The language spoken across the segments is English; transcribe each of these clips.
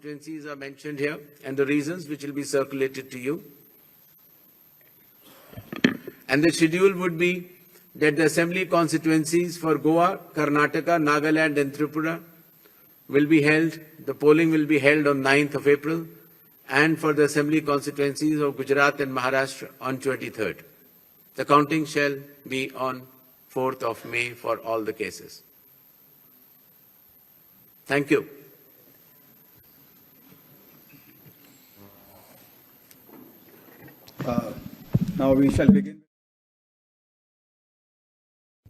constituencies are mentioned here and the reasons, which will be circulated to you. And the schedule would be that the assembly constituencies for Goa, Karnataka, Nagaland and Tripura will be held, the polling will be held on 9th of April, and for the assembly constituencies of Gujarat and Maharashtra on 23rd. The counting shall be on 4th of May for all the cases. Thank you. Now we shall begin.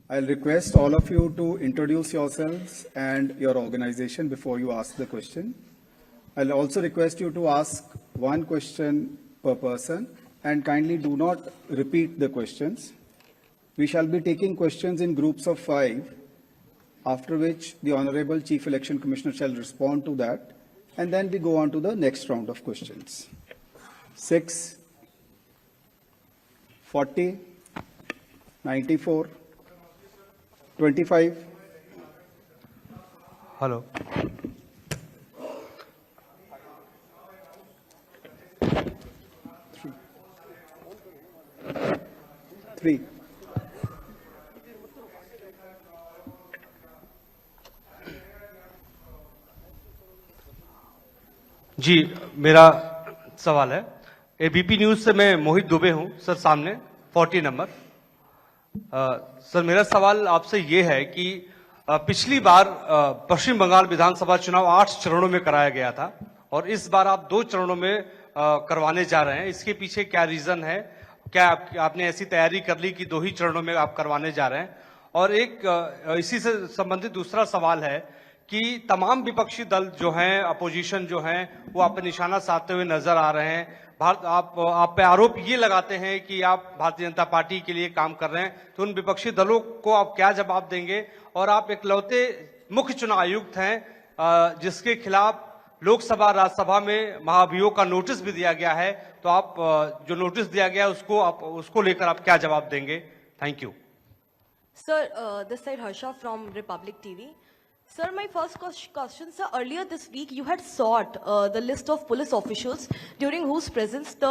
I'll request all of you to introduce yourselves and your organization before you ask the question. I'll also request you to ask one question per person and kindly do not repeat the questions. We shall be taking questions in groups of 5, after which the Honorable Chief Election Commissioner shall respond to that, and then we go on to the next round of questions. 6, 40, 94, 25. Hello. 3. जी, मेरा सवाल है ABP news से मैं मोहित दुबे हूं sir, सामने 40 number. Sir मेरा सवाल आपसे ये है कि पिछली बार पश्चिम बंगाल विधानसभा चुनाव 8 चरणों में कराया गया था और इस बार आप 2 चरणों में करवाने जा रहे हैं। इसके पीछे क्या रीजन है? क्या आपने ऐसी तैयारी कर ली कि 2 ही चरणों में आप करवाने जा रहे हैं? और एक इसी से संबंधित दूसरा सवाल है कि तमाम विपक्षी दल जो हैं, अपोजिशन जो हैं, वो आप पे निशाना साधते हुए नजर आ रहे हैं। आप पे आरोप ये लगाते हैं कि आप भारतीय जनता पार्टी के लिए काम कर रहे हैं, तो उन विपक्षी दलों को आप क्या जवाब देंगे? और आप इकलौते मुख्य चुनाव आयुक्त हैं जिसके खिलाफ लोकसभा राज्यसभा में महाभियोग का नोटिस भी दिया गया है, तो आप जो नोटिस दिया गया है उसको लेकर आप क्या जवाब देंगे? Thank you. Sir, this side Harsha from Republic TV. Sir, my first question, sir, earlier this week you had sought the list of police officials during whose presence the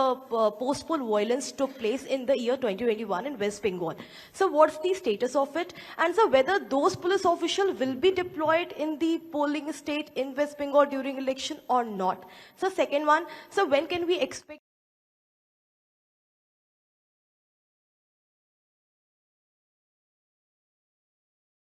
post-poll violence took place in the year 2021 in West Bengal. So what's the status of it? And sir, whether those police officials will be deployed in the polling state in West Bengal during election or not? So second one, so when can we expect